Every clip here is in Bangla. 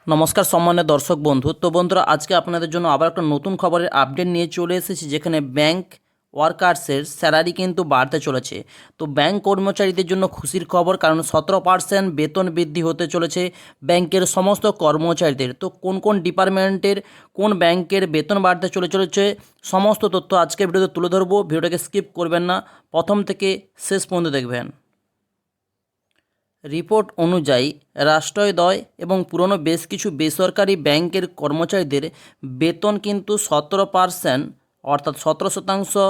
নমস্কার সম্মানীয় দর্শক বন্ধু। তো বন্ধুরা, আজকে আপনাদের জন্য আবার একটা নতুন খবরের আপডেট নিয়ে চলে এসেছি, যেখানে ব্যাংক ওয়ার্কার্সের স্যালারি কিন্তু বাড়তে চলেছে। তো ব্যাংক কর্মচারীদের জন্য খুশির খবর, কারণ 17% বেতন বৃদ্ধি হতে চলেছে ব্যাংকের সমস্ত কর্মচারীদের। তো কোন কোন ডিপার্টমেন্টের কোন ব্যাংকের বেতন বাড়তে চলেছে সমস্ত তথ্য আজকের ভিডিওতে তুলে ধরবো। ভিডিওটাকে স্কিপ করবেন না, প্রথম থেকে শেষ পর্যন্ত দেখবেন। রিপোর্ট অনুযায়ী রাষ্ট্রায়ত্ত এবং পুরনো বেশ কিছু বেসরকারি ব্যাংকের কর্মচারীদের বেতন কিন্তু 17% অর্থাৎ 17%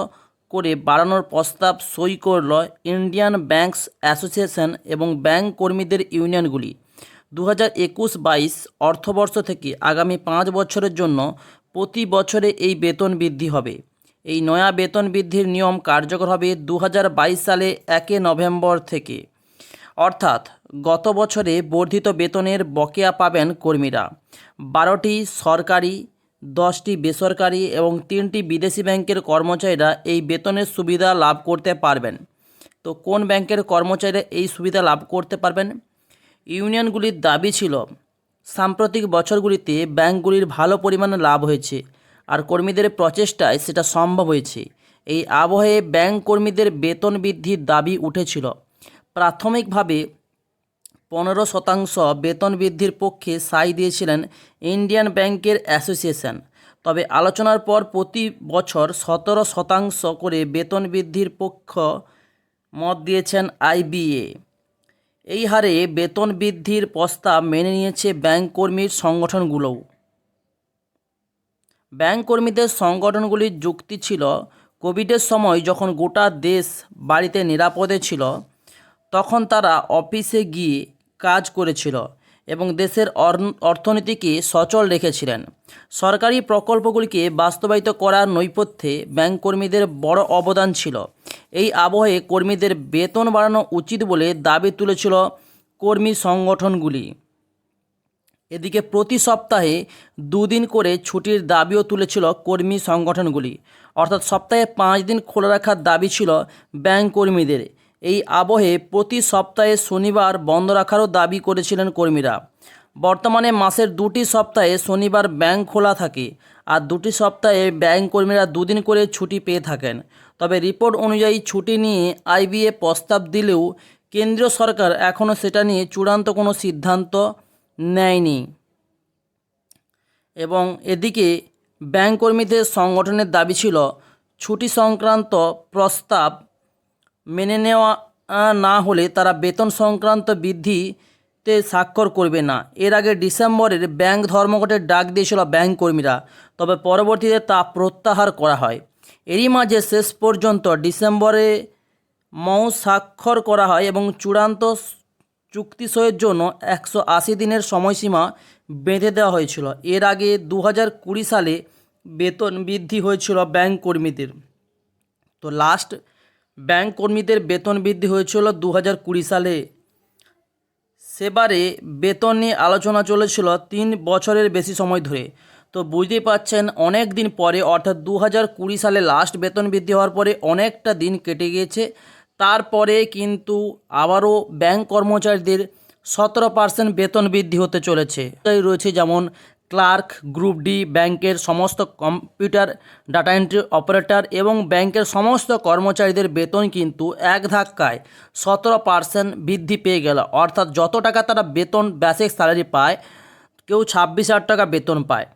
করে বাড়ানোর প্রস্তাব সই করল ইন্ডিয়ান ব্যাংকস অ্যাসোসিয়েশন এবং ব্যাংক কর্মীদের ইউনিয়নগুলি। 2021-22 অর্থবর্ষ থেকে আগামী 5 বছরের জন্য প্রতি বছরে এই বেতন বৃদ্ধি হবে। এই নয়া বেতন বৃদ্ধির নিয়ম কার্যকর হবে 2022 সালে 1 নভেম্বর থেকে। অর্থাৎ গত বছরে বর্ধিত বেতনের বকেয়া পাবেন কর্মীরা। 12টি সরকারি, 10টি বেসরকারি এবং 3টি বিদেশি ব্যাংকের কর্মচারীরা এই বেতনের সুবিধা লাভ করতে পারবেন। তো কোন ব্যাংকের কর্মচারীরা এই সুবিধা লাভ করতে পারবেন? ইউনিয়নগুলির দাবি ছিল, সাম্প্রতিক বছরগুলিতে ব্যাংকগুলির ভালো পরিমাণে লাভ হয়েছে, আর কর্মীদের প্রচেষ্টায় সেটা সম্ভব হয়েছে। এই আবহে ব্যাংক কর্মীদের বেতন বৃদ্ধির দাবি উঠেছিল। প্রাথমিকভাবে 15% বেতন বৃদ্ধির পক্ষে সাই দিয়েছিলেন ইন্ডিয়ান ব্যাংকের অ্যাসোসিয়েশন। তবে আলোচনার পর প্রতি বছর 17% করে বেতন বৃদ্ধির পক্ষ মত দিয়েছেন আইবিএ। এই হারে বেতন বৃদ্ধির প্রস্তাব মেনে নিয়েছে ব্যাংক কর্মীর সংগঠনগুলোও। ব্যাংক কর্মীদের সংগঠনগুলির যুক্তি ছিল, কোভিডের সময় যখন গোটা দেশ বাড়িতে নিরাপদে ছিল, তখন তারা অফিসে গিয়ে কাজ করেছিল এবং দেশের অর্থনীতিকে সচল রেখেছিলেন। সরকারি প্রকল্পগুলিকে বাস্তবায়িত করার নৈপথ্যে ব্যাংক কর্মীদের বড় অবদান ছিল। এই আবহে কর্মীদের বেতন বাড়ানো উচিত বলে দাবি তুলেছিল কর্মী সংগঠনগুলি। এদিকে প্রতি সপ্তাহে 2 দিন করে ছুটির দাবিও তুলেছিল কর্মী সংগঠনগুলি। অর্থাৎ সপ্তাহে 5 দিন খোলা রাখার দাবি ছিল ব্যাংক কর্মীদের। এই আবহে প্রতি সপ্তাহে শনিবার বন্ধ রাখারও দাবি করেছিলেন কর্মীরা। বর্তমানে মাসের 2টি সপ্তাহে শনিবার ব্যাংক খোলা থাকে, আর 2টি সপ্তাহে ব্যাংক কর্মীরা 2 দিন করে ছুটি পেয়ে থাকেন। তবে রিপোর্ট অনুযায়ী ছুটি নিয়ে আইবিএ প্রস্তাব দিলেও কেন্দ্রীয় সরকার এখনও সেটা নিয়ে চূড়ান্ত কোনো সিদ্ধান্ত নেয়নি। এবং এদিকে ব্যাংক কর্মীদের সংগঠনের দাবি ছিল, ছুটি সংক্রান্ত প্রস্তাব মেনে নেওয়া না হলে তারা বেতন সংক্রান্ত বৃদ্ধিতে স্বাক্ষর করবে না। এর আগে ডিসেম্বরের ব্যাংক ধর্মঘটের ডাক দিয়েছিল ব্যাংক কর্মীরা, তবে পরবর্তীতে তা প্রত্যাহার করা হয়। এরই মাঝে শেষ পর্যন্ত ডিসেম্বরে স্বাক্ষর করা হয় এবং চূড়ান্ত চুক্তি সইয়ের জন্য 180 দিনের সময়সীমা বেঁধে দেওয়া হয়েছিল। এর আগে 2020 সালে বেতন বৃদ্ধি হয়েছিল ব্যাংক কর্মীদের। তো লাস্ট ব্যাংক কর্মীদের বেতন বৃদ্ধি হয়েছিল 2020 সালে। সেবারে বেতন নিয়ে আলোচনা চলেছিল 3 বছরের বেশি সময় ধরে। তো বুঝতেই পাচ্ছেন, অনেক দিন পরে, অর্থাৎ 2020 সালে লাস্ট বেতন বৃদ্ধি হওয়ার পরে অনেকটা দিন কেটে গিয়েছে। তারপরে কিন্তু আবারও ব্যাংক কর্মচারীদের 17% বেতন বৃদ্ধি হতে চলেছে। রয়েছে যেমন ক্লার্ক, গ্রুপ ডি, ব্যাংকের সমস্ত কম্পিউটার ডাটা এন্ট্রি অপারেটর এবং ব্যাংকের সমস্ত কর্মচারীদের বেতন কিন্তু এক ধাক্কায় 17% বৃদ্ধি পেয়ে গেল। অর্থাৎ যত টাকা তারা বেতন বেসিক স্যালারি পায়, কেউ 26,000 টাকা বেতন পায়,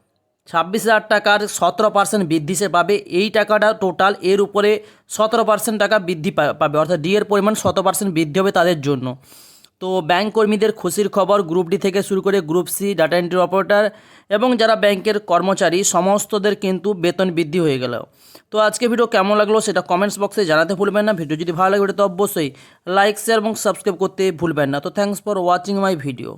26,000 টাকার 17% বৃদ্ধি সে পাবে। এই টাকাটা টোটাল, এর উপরে 17% টাকা বৃদ্ধি পাবে, অর্থাৎ ডি এর পরিমাণ 100% বৃদ্ধি হবে তাদের জন্য। তো ব্যাংক কর্মীদের খুশির খবর, গ্রুপ ডি থেকে শুরু করে group C, data entry operator এবং যারা ব্যাংকের কর্মচারী সমস্তদের কিন্তু বেতন বৃদ্ধি হয়ে গেল। তো আজকে ভিডিও কেমন লাগলো সেটা কমেন্টস বক্সে জানাতে ভুলবেন না। ভিডিও যদি ভালো লাগে তো অবশ্যই লাইক, শেয়ার এবং সাবস্ক্রাইব করতে ভুলবেন না। তো thanks for watching my video.